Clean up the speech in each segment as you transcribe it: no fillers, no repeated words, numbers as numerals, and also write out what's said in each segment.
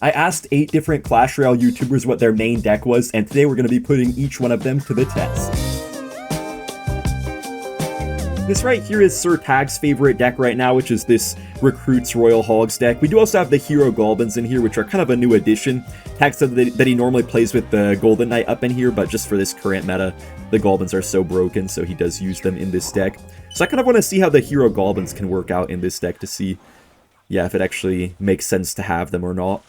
I asked 8 different Clash Royale YouTubers what their main deck was, and today we're going to be putting each one of them to the test. This right here is Sir Tag's favorite deck right now, which is this Recruits Royal Hogs deck. We do also have the Hero Goblins in here, which are kind of a new addition. Tag said that he normally plays with the Golden Knight up in here, but just for this current meta, the Goblins are so broken, so he does use them in this deck. So I kind of want to see how the Hero Goblins can work out in this deck to see, yeah, if it actually makes sense to have them or not.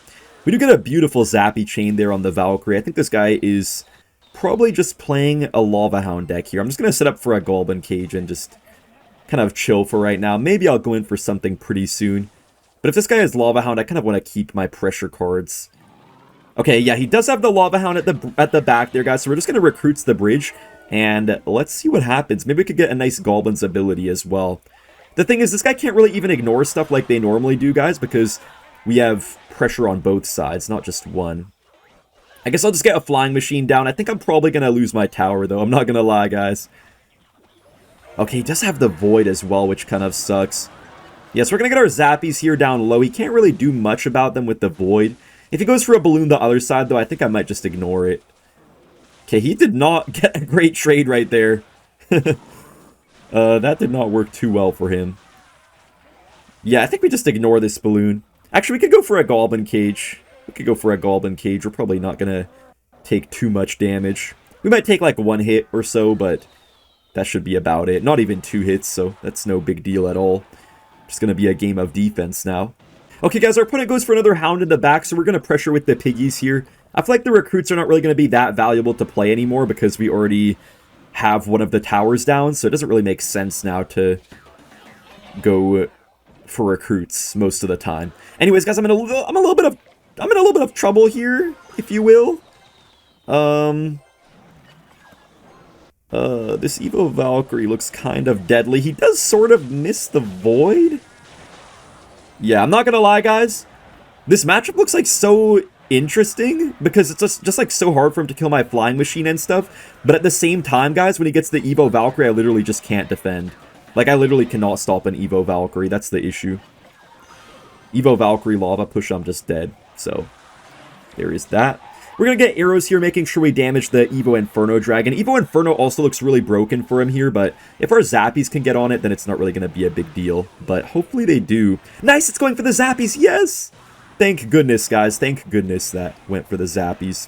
We do get a beautiful Zappy chain there on the Valkyrie. I think this guy is probably just playing a Lava Hound deck here. I'm just going to set up for a Goblin Cage and just kind of chill for right now. Maybe I'll go in for something pretty soon. But if this guy has Lava Hound, I kind of want to keep my pressure cards. Okay, yeah, he does have the Lava Hound at the back there, guys. So we're just going to Recruits the bridge. And let's see what happens. Maybe we could get a nice Goblin's ability as well. The thing is, this guy can't really even ignore stuff like they normally do, guys, because we have pressure on both sides, not just one. I guess I'll just get a Flying Machine down. I think I'm probably going to lose my tower, though. I'm not going to lie, guys. Okay, he does have the Void as well, which kind of sucks. Yes, we're going to get our Zappies here down low. He can't really do much about them with the Void. If he goes for a Balloon the other side, though, I think I might just ignore it. Okay, he did not get a great trade right there. That did not work too well for him. Yeah, I think we just ignore this Balloon. Actually, we could go for a Goblin Cage. We're probably not going to take too much damage. We might take like 1 hit or so, but that should be about it. Not even 2 hits, so that's no big deal at all. Just going to be a game of defense now. Okay, guys, our opponent goes for another Hound in the back, so we're going to pressure with the Piggies here. I feel like the Recruits are not really going to be that valuable to play anymore because we already have one of the towers down, so it doesn't really make sense now to go for Recruits most of the time. Anyways, guys, I'm in a little bit of trouble here, if you will. This Evo Valkyrie looks kind of deadly. He does sort of miss the Void. Yeah, I'm not gonna lie, guys. This matchup looks like so interesting because it's just like so hard for him to kill my Flying Machine and stuff. But at the same time, guys, when he gets the Evo Valkyrie, I literally just can't defend. Like, I literally cannot stop an Evo Valkyrie. That's the issue. Evo Valkyrie Lava Push, I'm just dead. So, there is that. We're going to get arrows here, making sure we damage the Evo Inferno Dragon. Evo Inferno also looks really broken for him here, but if our Zappies can get on it, then it's not really going to be a big deal. But hopefully they do. Nice, it's going for the Zappies, yes! Thank goodness, guys. Thank goodness that went for the Zappies.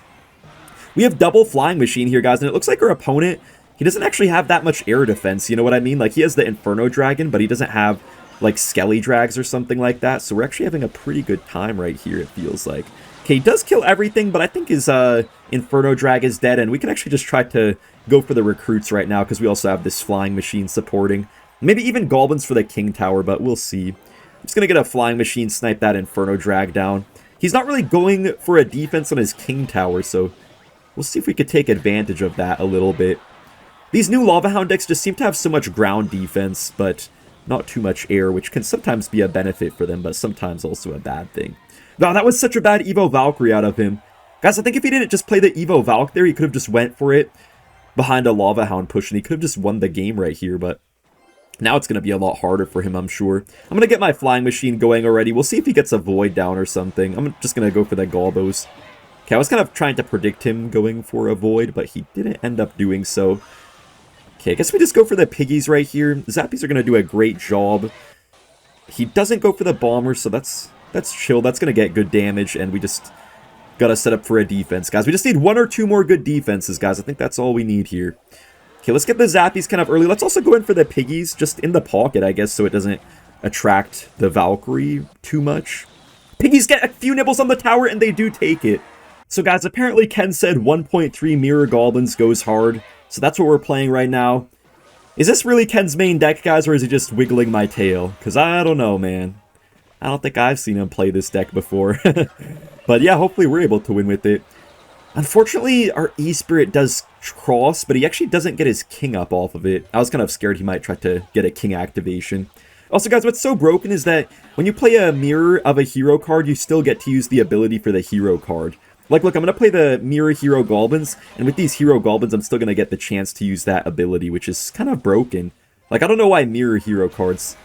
We have double Flying Machine here, guys, and it looks like our opponent, he doesn't actually have that much air defense, you know what I mean? Like, he has the Inferno Dragon, but he doesn't have, like, Skelly Drags or something like that, so we're actually having a pretty good time right here, it feels like. Okay, he does kill everything, but I think his Inferno Drag is dead, and we can actually just try to go for the Recruits right now, because we also have this Flying Machine supporting. Maybe even Goblins for the King Tower, but we'll see. I'm just going to get a Flying Machine, snipe that Inferno Drag down. He's not really going for a defense on his King Tower, so we'll see if we could take advantage of that a little bit. These new Lava Hound decks just seem to have so much ground defense, but not too much air, which can sometimes be a benefit for them, but sometimes also a bad thing. Wow, that was such a bad Evo Valkyrie out of him. Guys, I think if he didn't just play the Evo Valk there, he could have just went for it behind a Lava Hound push, and he could have just won the game right here, but now it's going to be a lot harder for him, I'm sure. I'm going to get my Flying Machine going already. We'll see if he gets a Void down or something. I'm just going to go for the Galbos. Okay, I was kind of trying to predict him going for a Void, but he didn't end up doing so. Okay, I guess we just go for the Piggies right here. The Zappies are going to do a great job. He doesn't go for the Bomber, so that's chill. That's going to get good damage, and we just got to set up for a defense, guys. We just need 1 or 2 more good defenses, guys. I think that's all we need here. Okay, let's get the Zappies kind of early. Let's also go in for the Piggies, just in the pocket, I guess, so it doesn't attract the Valkyrie too much. Piggies get a few nibbles on the tower, and they do take it. So, guys, apparently Ken said 1.3 Mirror Goblins goes hard. So that's what we're playing right now. Is this really Ken's main deck, guys, or is he just wiggling my tail? Because I don't know, man. I don't think I've seen him play this deck before. But yeah, hopefully we're able to win with it. Unfortunately, our E-Spirit does cross, but he actually doesn't get his King up off of it. I was kind of scared he might try to get a King activation. Also, guys, what's so broken is that when you play a Mirror of a hero card, you still get to use the ability for the hero card. Like, look, I'm going to play the Mirror Hero Goblins, and with these Hero Goblins, I'm still going to get the chance to use that ability, which is kind of broken. Like, I don't know why Mirror Hero cards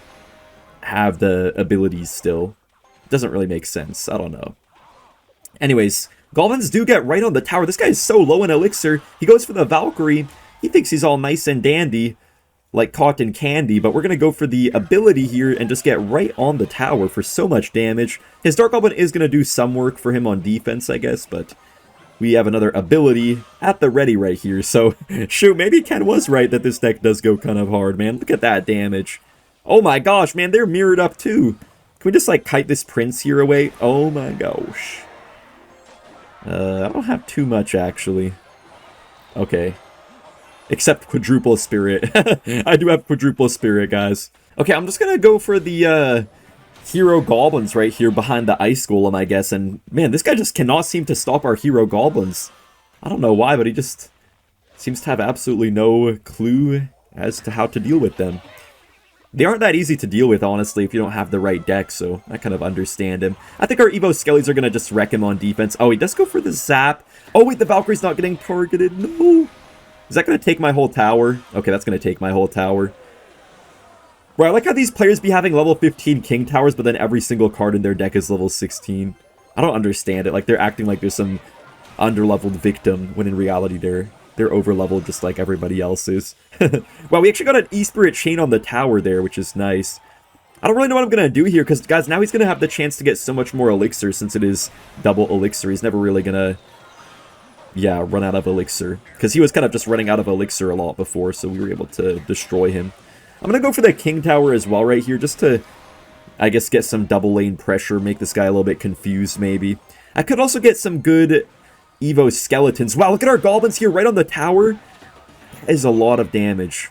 have the abilities still. It doesn't really make sense. I don't know. Anyways, goblins do get right on the tower. This guy is so low in elixir. He goes for the Valkyrie. He thinks he's all nice and dandy, like cotton candy, but we're going to go for the ability here and just get right on the tower for so much damage. His Dark Goblin is going to do some work for him on defense, I guess, but we have another ability at the ready right here. So, shoot, maybe Ken was right that this deck does go kind of hard, man. Look at that damage. Oh my gosh, man, they're mirrored up too. Can we just, like, kite this Prince here away? Oh my gosh. I don't have too much, actually. Okay. Except Quadruple Spirit. I do have Quadruple Spirit, guys. Okay, I'm just gonna go for the, Hero Goblins right here behind the Ice Golem, I guess. And, man, this guy just cannot seem to stop our Hero Goblins. I don't know why, but he just seems to have absolutely no clue as to how to deal with them. They aren't that easy to deal with, honestly, if you don't have the right deck, so I kind of understand him. I think our Evo Skellies are going to just wreck him on defense. Oh, he does go for the Zap. Oh, wait, the Valkyrie's not getting targeted. No. Is that going to take my whole tower? Okay, that's going to take my whole tower. Bro, I like how these players be having level 15 King Towers, but then every single card in their deck is level 16. I don't understand it. Like, they're acting like there's some underleveled victim, when in reality they're over-leveled just like everybody else is. Well, we actually got an E-Spirit chain on the tower there, which is nice. I don't really know what I'm going to do here, because, guys, now he's going to have the chance to get so much more elixir, since it is double elixir. He's never really going to, yeah, run out of elixir. Because he was kind of just running out of elixir a lot before, so we were able to destroy him. I'm going to go for the King Tower as well right here, just to, I guess, get some double lane pressure, make this guy a little bit confused, maybe. I could also get some good Evo Skeletons. Wow, look at our Goblins here right on the tower. That is a lot of damage.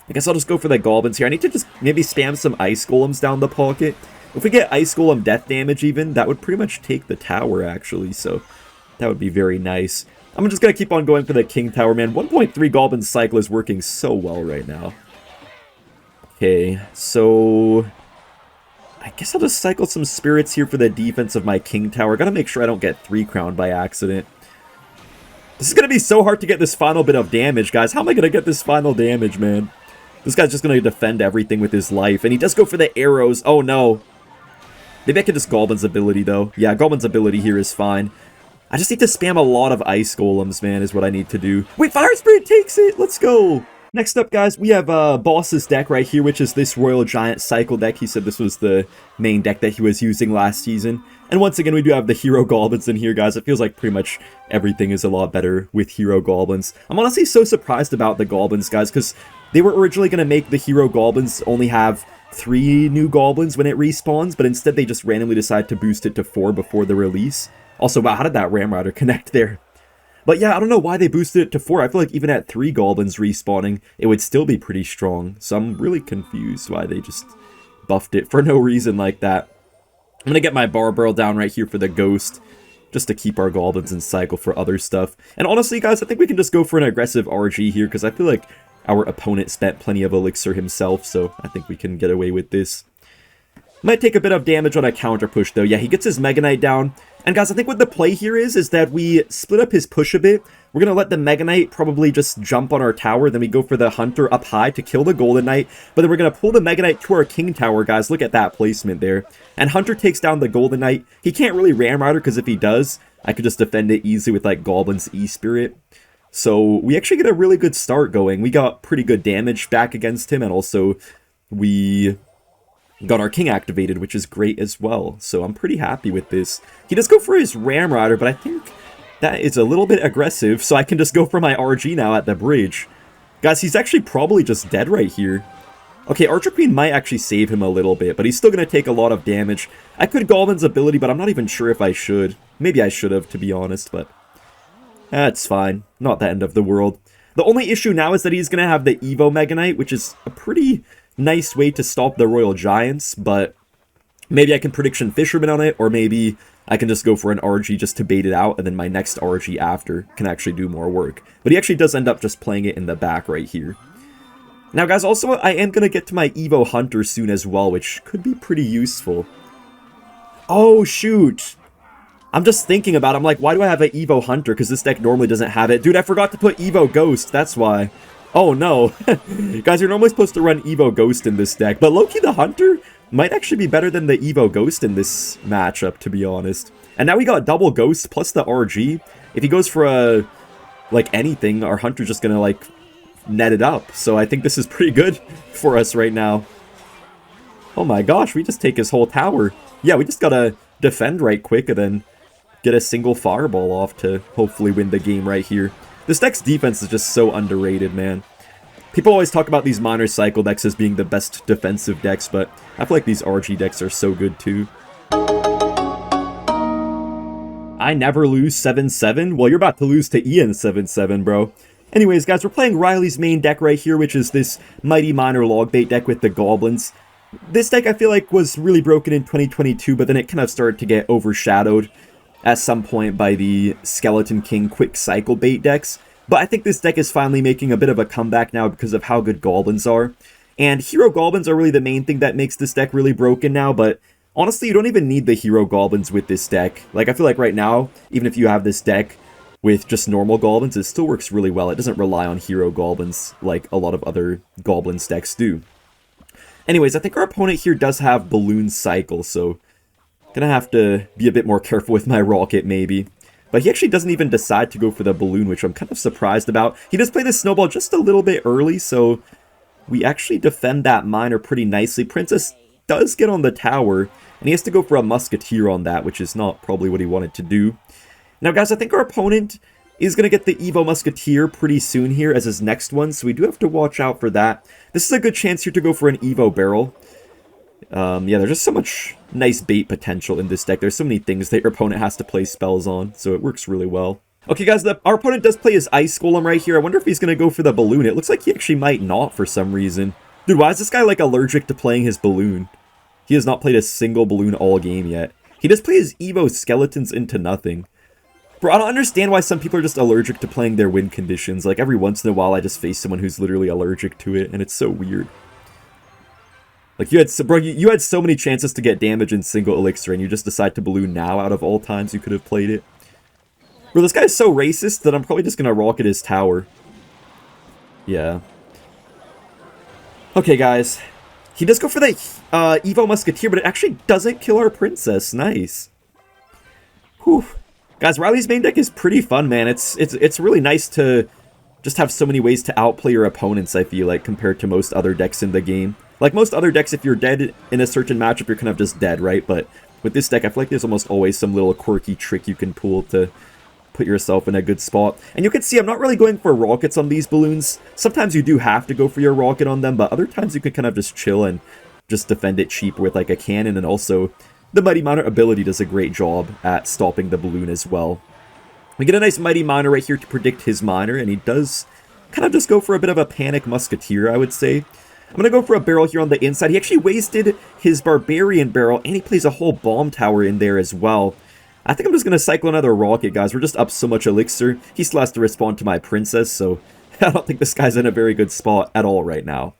I guess I'll just go for the Goblins here. I need to just maybe spam some Ice Golems down the pocket. If we get Ice Golem death damage even, that would pretty much take the tower, actually, so that would be very nice. I'm just going to keep on going for the King Tower, man. 1.3 Goblin cycle is working so well right now. Okay, so I guess I'll just cycle some spirits here for the defense of my King Tower. Gotta make sure I don't get 3 crowned by accident. This is gonna be so hard to get this final bit of damage, guys. How am I gonna get this final damage, man? This guy's just gonna defend everything with his life, and he does go for the arrows. Oh no. Maybe I can just Goblin's ability, though. Yeah, Goblin's ability here is fine. I just need to spam a lot of Ice Golems, man, is what I need to do. Wait, Fire Spirit takes it! Let's go! Next up, guys, we have Boss's deck right here, which is this Royal Giant Cycle deck. He said this was the main deck that he was using last season. And once again, we do have the Hero Goblins in here, guys. It feels like pretty much everything is a lot better with Hero Goblins. I'm honestly so surprised about the Goblins, guys, because they were originally going to make the Hero Goblins only have 3 new Goblins when it respawns, but instead they just randomly decided to boost it to 4 before the release. Also, wow, how did that Ramrider connect there? But yeah, I don't know why they boosted it to 4. I feel like even at 3 Goblins respawning, it would still be pretty strong. So I'm really confused why they just buffed it for no reason like that. I'm going to get my Barbell down right here for the Ghost, just to keep our Goblins in cycle for other stuff. And honestly, guys, I think we can just go for an aggressive RG here, because I feel like our opponent spent plenty of elixir himself, so I think we can get away with this. Might take a bit of damage on a counter push, though. Yeah, he gets his Mega Knight down. And guys, I think what the play here is that we split up his push a bit. We're going to let the Mega Knight probably just jump on our tower. Then we go for the Hunter up high to kill the Golden Knight. But then we're going to pull the Mega Knight to our King Tower, guys. Look at that placement there. And Hunter takes down the Golden Knight. He can't really Ramrider, because if he does, I could just defend it easily with, like, Goblin's E-Spirit. So we actually get a really good start going. We got pretty good damage back against him. And also, we got our King activated, which is great as well. So I'm pretty happy with this. He does go for his Ramrider, but I think that is a little bit aggressive, so I can just go for my RG now at the bridge. Guys, he's actually probably just dead right here. Okay, Archer Queen might actually save him a little bit, but he's still going to take a lot of damage. I could Goblin's ability, but I'm not even sure if I should. Maybe I should have, to be honest, but that's fine. Not the end of the world. The only issue now is that he's going to have the Evo Mega Knight, which is a pretty nice way to stop the Royal Giants, but maybe I can Prediction Fisherman on it, or maybe I can just go for an RG just to bait it out, and then my next RG after can actually do more work. But he actually does end up just playing it in the back right here. Now, guys, also, I am going to get to my Evo Hunter soon as well, which could be pretty useful. Oh, shoot. I'm just thinking about it. I'm like, why do I have an Evo Hunter? Because this deck normally doesn't have it. Dude, I forgot to put Evo Ghost. That's why. Oh, no. Guys, you're normally supposed to run Evo Ghost in this deck. But low-key, the Hunter might actually be better than the Evo Ghost in this matchup, to be honest. And now we got double Ghost plus the RG. If he goes for a, like, anything, our Hunter's just gonna, like, net it up. So I think this is pretty good for us right now. Oh my gosh, we just take his whole tower. Yeah, we just gotta defend right quick and then get a single fireball off to hopefully win the game right here. This deck's defense is just so underrated, man. People always talk about these Miner Cycle decks as being the best defensive decks, but I feel like these RG decks are so good too. I never lose 7-7? Well, you're about to lose to Ian 7-7, bro. Anyways, guys, we're playing Riley's main deck right here, which is this Mighty Miner Logbait deck with the Goblins. This deck, I feel like, was really broken in 2022, but then it kind of started to get overshadowed at some point by the Skeleton King Quick Cycle Bait decks. But I think this deck is finally making a bit of a comeback now because of how good Goblins are. And Hero Goblins are really the main thing that makes this deck really broken now, but honestly, you don't even need the Hero Goblins with this deck. Like, I feel like right now, even if you have this deck with just normal Goblins, it still works really well. It doesn't rely on Hero Goblins like a lot of other Goblins decks do. Anyways, I think our opponent here does have Balloon Cycle, so gonna have to be a bit more careful with my Rocket, maybe. But he actually doesn't even decide to go for the Balloon, which I'm kind of surprised about. He does play the Snowball just a little bit early, so we actually defend that Miner pretty nicely. Princess does get on the tower, and he has to go for a Musketeer on that, which is not probably what he wanted to do. Now, guys, I think our opponent is going to get the Evo Musketeer pretty soon here as his next one, so we do have to watch out for that. This is a good chance here to go for an Evo Barrel. Yeah, there's just so much nice bait potential in this deck. There's so many things that your opponent has to play spells on, so it works really well. Okay, guys, our opponent does play his Ice Golem right here. I wonder if he's going to go for the Balloon. It looks like he actually might not for some reason. Dude, why is this guy, like, allergic to playing his Balloon? He has not played a single Balloon all game yet. He does play his Evo Skeletons into nothing. Bro, I don't understand why some people are just allergic to playing their win conditions. Like, every once in a while, I just face someone who's literally allergic to it, and it's so weird. Like, you had so many chances to get damage in single Elixir, and you just decide to Balloon now out of all times you could have played it. Bro, this guy is so racist that I'm probably just gonna rocket his tower. Yeah. Okay, guys. He does go for the Evo Musketeer, but it actually doesn't kill our Princess. Nice. Whew. Guys, Riley's main deck is pretty fun, man. It's really nice to just have so many ways to outplay your opponents, I feel like, compared to most other decks in the game. Like, most other decks, if you're dead in a certain matchup, you're kind of just dead, right? But with this deck, I feel like there's almost always some little quirky trick you can pull to put yourself in a good spot. And you can see I'm not really going for rockets on these balloons. Sometimes you do have to go for your rocket on them, but other times you can kind of just chill and just defend it cheap with, like, a cannon. And also, the Mighty Miner ability does a great job at stopping the balloon as well. We get a nice Mighty Miner right here to predict his Miner, and he does kind of just go for a bit of a Panic Musketeer, I would say. I'm going to go for a barrel here on the inside. He actually wasted his Barbarian barrel, and he plays a whole bomb tower in there as well. I think I'm just going to cycle another rocket, guys. We're just up so much elixir. He still has to respond to my Princess, so I don't think this guy's in a very good spot at all right now.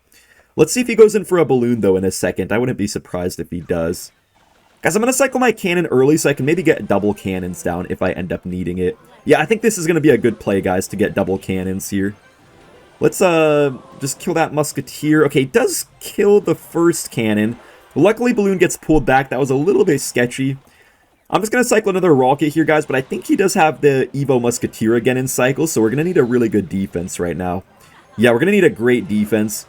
Let's see if he goes in for a balloon, though, in a second. I wouldn't be surprised if he does. Guys, I'm going to cycle my cannon early so I can maybe get double cannons down if I end up needing it. Yeah, I think this is going to be a good play, guys, to get double cannons here. Let's just kill that Musketeer. Okay, it does kill the first cannon. Luckily, Balloon gets pulled back. That was a little bit sketchy. I'm just going to cycle another rocket here, guys, but I think he does have the Evo Musketeer again in cycle, so we're going to need a really good defense right now. Yeah, we're going to need a great defense.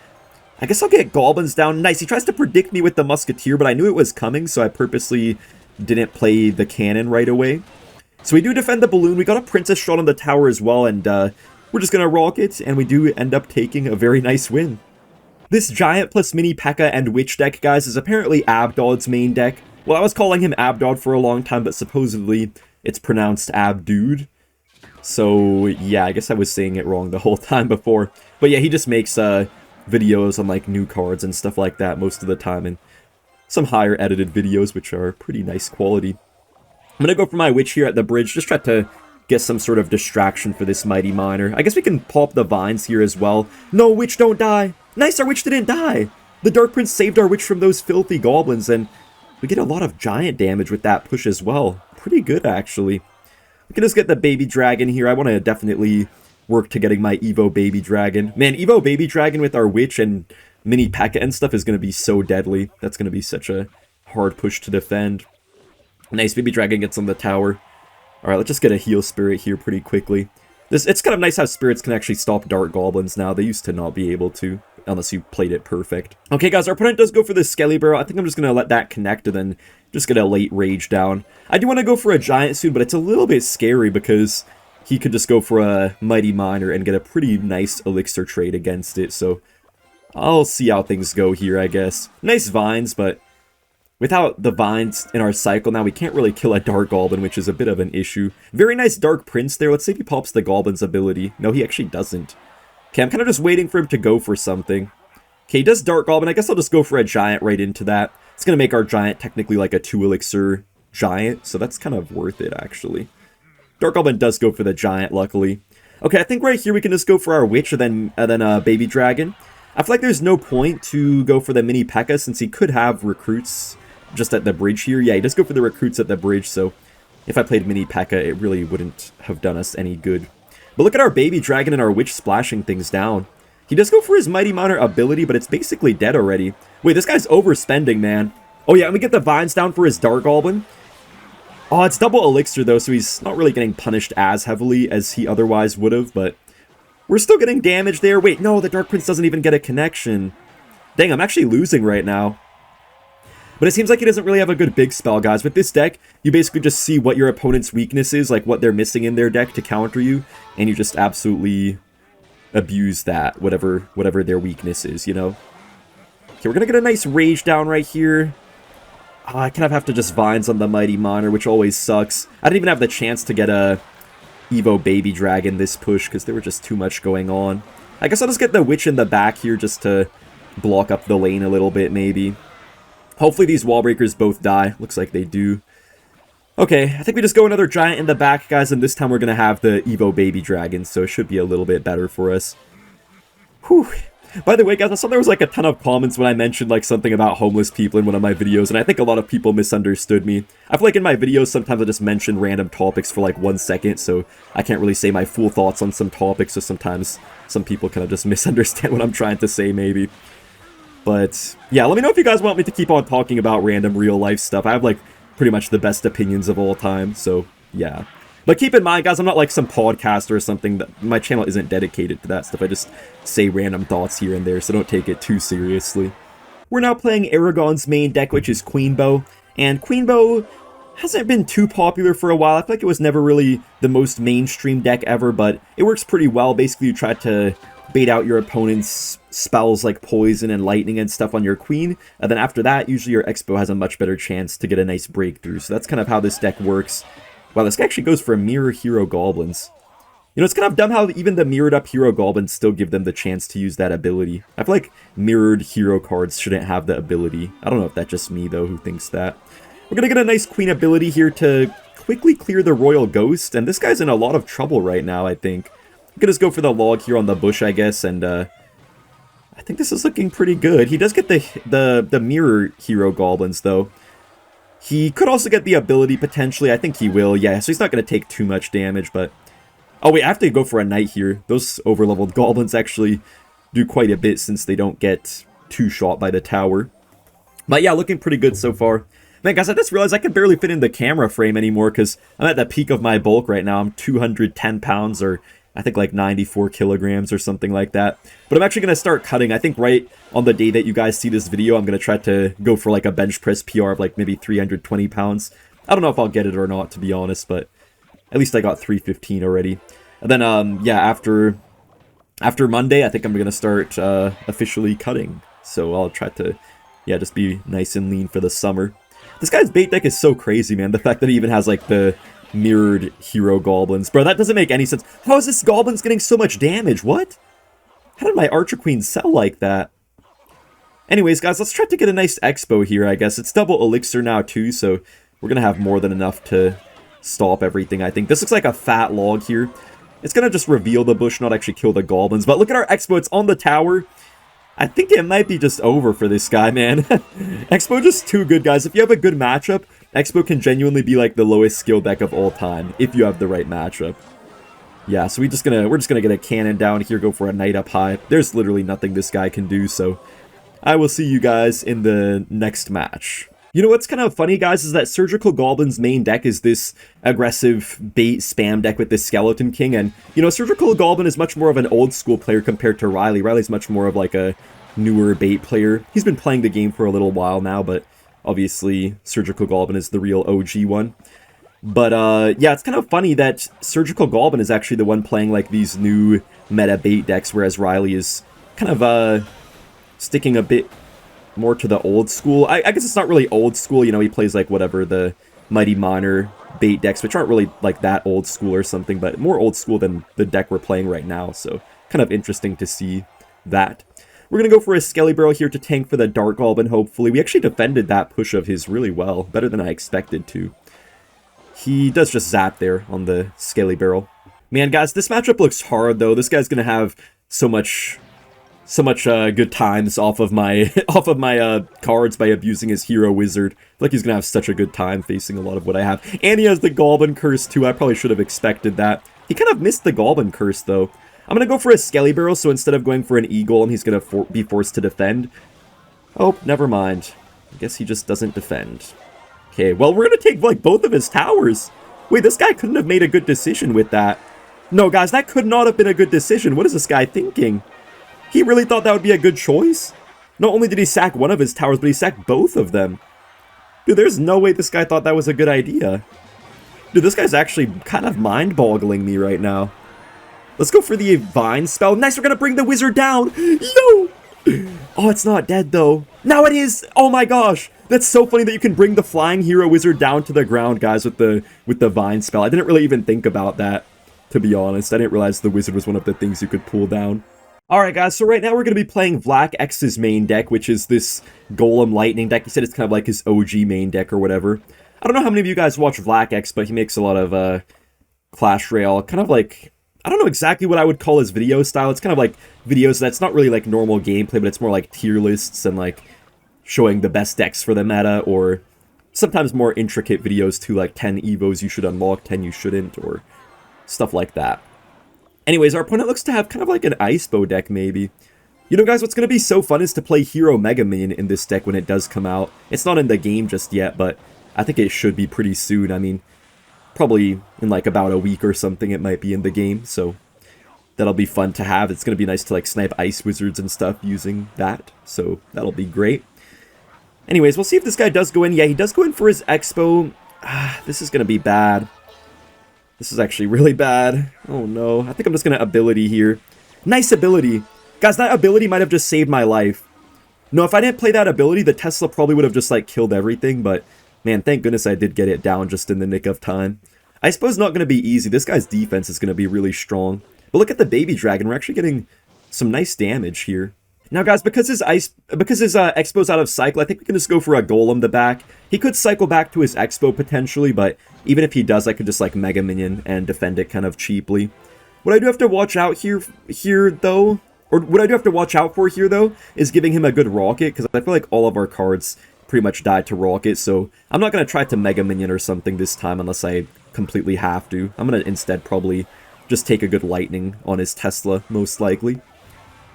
I guess I'll get Goblins down. Nice, he tries to predict me with the Musketeer, but I knew it was coming, so I purposely didn't play the cannon right away. So we do defend the Balloon. We got a Princess shot on the tower as well, and we're just going to rocket, and we do end up taking a very nice win. This Giant plus Mini Pekka and Witch deck, guys, is apparently Abdod's main deck. Well, I was calling him Abdod for a long time, but supposedly it's pronounced Abdude. So, yeah, I guess I was saying it wrong the whole time before. But yeah, he just makes videos on, like, new cards and stuff like that most of the time, and some higher edited videos, which are pretty nice quality. I'm going to go for my Witch here at the bridge, just try to get some sort of distraction for this Mighty Miner. I guess we can pop the Vines here as well. No, Witch, don't die! Nice, our Witch didn't die! The Dark Prince saved our Witch from those filthy goblins, and we get a lot of giant damage with that push as well. Pretty good, actually. We can just get the Baby Dragon here. I want to definitely work to getting my Evo Baby Dragon. Man, Evo Baby Dragon with our Witch and mini Pekka and stuff is going to be so deadly. That's going to be such a hard push to defend. Nice, Baby Dragon gets on the tower. Alright, let's just get a heal spirit here pretty quickly. It's kind of nice how spirits can actually stop dart goblins now. They used to not be able to, unless you played it perfect. Okay, guys, our opponent does go for the Skelly Barrel. I think I'm just going to let that connect and then just get a late rage down. I do want to go for a giant soon, but it's a little bit scary because he could just go for a Mighty Miner and get a pretty nice elixir trade against it. So I'll see how things go here, I guess. Nice vines, but without the vines in our cycle now, we can't really kill a Dark Goblin, which is a bit of an issue. Very nice Dark Prince there. Let's see if he pops the Goblin's ability. No, he actually doesn't. Okay, I'm kind of just waiting for him to go for something. Okay, he does Dark Goblin. I guess I'll just go for a Giant right into that. It's going to make our Giant technically like a 2-elixir Giant, so that's kind of worth it, actually. Dark Goblin does go for the Giant, luckily. Okay, I think right here we can just go for our Witch and then Baby Dragon. I feel like there's no point to go for the mini Pekka since he could have recruits just at the bridge here. Yeah, he does go for the recruits at the bridge, so if I played mini Pekka, it really wouldn't have done us any good. But look at our Baby Dragon and our Witch splashing things down. He does go for his Mighty Miner ability, but it's basically dead already. Wait, this guy's overspending, man. Oh yeah, and we get the vines down for his Dark Goblin. Oh, it's double elixir though, so he's not really getting punished as heavily as he otherwise would have, but we're still getting damage there. Wait, no, the Dark Prince doesn't even get a connection. Dang, I'm actually losing right now. But it seems like he doesn't really have a good big spell, guys. With this deck, you basically just see what your opponent's weakness is, like what they're missing in their deck to counter you, and you just absolutely abuse that, whatever their weakness is, you know? Okay, we're gonna get a nice rage down right here. Oh, I kind of have to just vines on the Mighty Miner, which always sucks. I didn't even have the chance to get a Evo Baby Dragon this push, because there were just too much going on. I guess I'll just get the Witch in the back here just to block up the lane a little bit, maybe. Hopefully these wall breakers both die. Looks like they do. Okay, I think we just go another Giant in the back, guys, and this time we're going to have the Evo Baby Dragon, so it should be a little bit better for us. Whew. By the way, guys, I saw there was like a ton of comments when I mentioned like something about homeless people in one of my videos, and I think a lot of people misunderstood me. I feel like in my videos, sometimes I just mention random topics for like 1 second, so I can't really say my full thoughts on some topics, so sometimes some people kind of just misunderstand what I'm trying to say, maybe. But yeah, let me know if you guys want me to keep on talking about random real life stuff. I have like pretty much the best opinions of all time, so yeah. But keep in mind, guys, I'm not like some podcaster or something. That my channel isn't dedicated to that stuff. I just say random thoughts here and there, so don't take it too seriously. We're now playing Aragon's main deck, which is Queenbow. And Queenbow hasn't been too popular for a while. I feel like it was never really the most mainstream deck ever, but it works pretty well. Basically, you try to bait out your opponent's spells like Poison and Lightning and stuff on your Queen, and then after that, usually your Xbow has a much better chance to get a nice breakthrough. So that's kind of how this deck works. Wow, this guy actually goes for Mirror Hero Goblins. You know, it's kind of dumb how even the mirrored up Hero Goblins still give them the chance to use that ability. I feel like mirrored hero cards shouldn't have the ability. I don't know if that's just me, though, who thinks that. We're gonna get a nice Queen ability here to quickly clear the Royal Ghost, and this guy's in a lot of trouble right now, I think. I'm gonna just go for the log here on the bush, I guess, and I think this is looking pretty good. He does get the mirror hero goblins, though. He could also get the ability, potentially. I think he will, yeah, so he's not gonna take too much damage, but... Oh, wait, I have to go for a knight here. Those overleveled goblins actually do quite a bit since they don't get two-shot by the tower. But yeah, looking pretty good so far. Man, guys, I just realized I can barely fit in the camera frame anymore because I'm at the peak of my bulk right now. I'm 210 pounds, or I think like 94 kilograms or something like that. But I'm actually going to start cutting. I think right on the day that you guys see this video, I'm going to try to go for like a bench press PR of like maybe 320 pounds. I don't know if I'll get it or not, to be honest, but at least I got 315 already. And then, yeah, after Monday, I think I'm going to start officially cutting. So I'll try to, yeah, just be nice and lean for the summer. This guy's bait deck is so crazy, man. The fact that he even has, like, the mirrored hero goblins. Bro, that doesn't make any sense. How is this goblins getting so much damage? What? How did my Archer Queen sell like that? Anyways, guys, let's try to get a nice Xbow here, I guess. It's double elixir now, too, so we're going to have more than enough to stop everything, I think. This looks like a fat log here. It's going to just reveal the bush, not actually kill the goblins. But look at our Xbow. It's on the tower. I think it might be just over for this guy, man. Xbow just too good, guys. If you have a good matchup, Xbow can genuinely be like the lowest skill deck of all time if you have the right matchup. Yeah, so we're just gonna get a cannon down here, go for a knight up high. There's literally nothing this guy can do, so I will see you guys in the next match. You know what's kind of funny, guys, is that Surgical Goblin's main deck is this aggressive bait spam deck with this Skeleton King, and, you know, Surgical Goblin is much more of an old school player compared to Riley. Riley's much more of like a newer bait player. He's been playing the game for a little while now, but obviously Surgical Goblin is the real OG one. But, yeah, it's kind of funny that Surgical Goblin is actually the one playing, like, these new meta bait decks, whereas Riley is kind of, sticking a bit more to the old school. I guess it's not really old school, you know, he plays like whatever, the Mighty Miner bait decks, which aren't really like that old school or something, but more old school than the deck we're playing right now, so kind of interesting to see that. We're going to go for a Skelly Barrel here to tank for the Dark Goblin, hopefully. We actually defended that push of his really well, better than I expected to. He does just zap there on the Skelly Barrel. Man, guys, this matchup looks hard, though. This guy's going to have so much good times off of my cards by abusing his Hero Wizard. I feel like he's gonna have such a good time facing a lot of what I have. And he has the Goblin Curse too. I probably should have expected that. He kind of missed the Goblin Curse though. I'm gonna go for a Skelly Barrel, so instead of going for an E-Golem, he's gonna be forced to defend. Oh, never mind. I guess he just doesn't defend. Okay, well, we're gonna take like both of his towers. Wait, this guy couldn't have made a good decision with that. No, guys, that could not have been a good decision. What is this guy thinking? He really thought that would be a good choice? Not only did he sack one of his towers, but he sacked both of them. Dude, there's no way this guy thought that was a good idea. Dude, this guy's actually kind of mind-boggling me right now. Let's go for the Vine spell. Nice, we're gonna bring the wizard down. No! Oh, it's not dead, though. Now it is! Oh my gosh! That's so funny that you can bring the Flying Hero Wizard down to the ground, guys, with the Vine spell. I didn't really even think about that, to be honest. I didn't realize the wizard was one of the things you could pull down. Alright guys, so right now we're going to be playing Black X's main deck, which is this Golem Lightning deck. He said it's kind of like his OG main deck or whatever. I don't know how many of you guys watch Black X, but he makes a lot of Clash Royale, kind of like, I don't know exactly what I would call his video style. It's kind of like videos that's not really like normal gameplay, but it's more like tier lists and like showing the best decks for the meta, or sometimes more intricate videos too, like 10 Evos you should unlock, 10 you shouldn't, or stuff like that. Anyways, our opponent looks to have kind of like an Xbow deck, maybe. You know, guys, what's going to be so fun is to play Hero Mega Minion in this deck when it does come out. It's not in the game just yet, but I think it should be pretty soon. I mean, probably in like about a week or something it might be in the game, so that'll be fun to have. It's going to be nice to like snipe Ice Wizards and stuff using that, so that'll be great. Anyways, we'll see if this guy does go in. Yeah, he does go in for his Xbow. This is going to be bad. This is actually really bad. Oh no, I think I'm just going to ability here. Nice ability. Guys, that ability might have just saved my life. No, if I didn't play that ability, the Tesla probably would have just like killed everything, but man, thank goodness I did get it down just in the nick of time. I suppose not going to be easy. This guy's defense is going to be really strong. But look at the Baby Dragon. We're actually getting some nice damage here. Now, guys, because his Xbow's out of cycle, I think we can just go for a Golem to back. He could cycle back to his Xbow potentially, but even if he does, I could just like Mega Minion and defend it kind of cheaply. What I do have to watch out here though, or what I do have to watch out for here though, is giving him a good Rocket, because I feel like all of our cards pretty much died to Rocket, so I'm not going to try to Mega Minion or something this time unless I completely have to. I'm going to instead probably just take a good Lightning on his Tesla, most likely.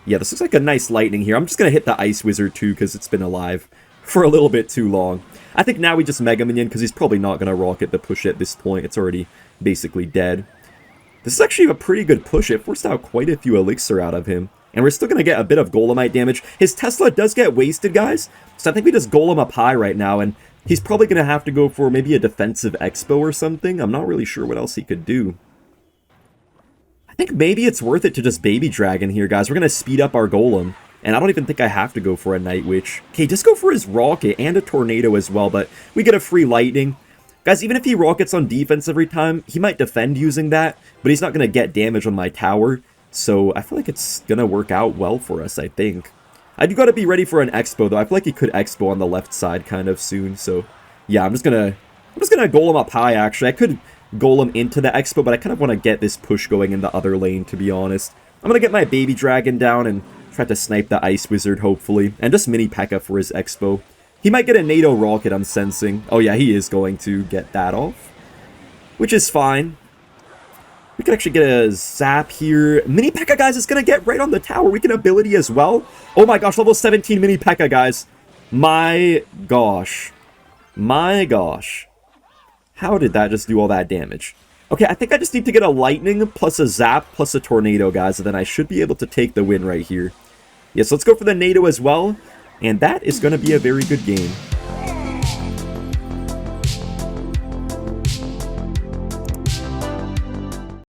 Yeah, this looks like a nice Lightning here. I'm just going to hit the Ice Wizard too, because it's been alive for a little bit too long. I think now we just Mega Minion, because he's probably not going to Rocket the push at this point. It's already basically dead. This is actually a pretty good push. It forced out quite a few Elixir out of him. And we're still going to get a bit of Golemite damage. His Tesla does get wasted, guys. So I think we just Golem up high right now. And he's probably going to have to go for maybe a defensive Xbow or something. I'm not really sure what else he could do. I think maybe it's worth it to just Baby Dragon here, guys. We're going to speed up our Golem. And I don't even think I have to go for a Night Witch. Okay, just go for his Rocket and a Tornado as well. But we get a free Lightning. Guys, even if he Rockets on defense every time, he might defend using that. But he's not going to get damage on my tower. So I feel like it's going to work out well for us, I think. I do got to be ready for an Xbow, though. I feel like he could Xbow on the left side kind of soon. So yeah, I'm just going to Golem up high, actually. I could Golem into the Xbow, but I kind of want to get this push going in the other lane, to be honest. I'm going to get my Baby Dragon down and try to snipe the Ice Wizard, hopefully. And just mini Pekka for his Xbow. He might get a NATO Rocket, I'm sensing. Oh yeah, he is going to get that off. Which is fine. We can actually get a zap here. Mini Pekka, guys, is going to get right on the tower. We can ability as well. Oh my gosh, level 17 Mini Pekka, guys. My gosh. My gosh. How did that just do all that damage? Okay, I think I just need to get a lightning plus a zap plus a tornado, guys, and then I should be able to take the win right here. Yes, let's go for the NATO as well, and that is going to be a very good game.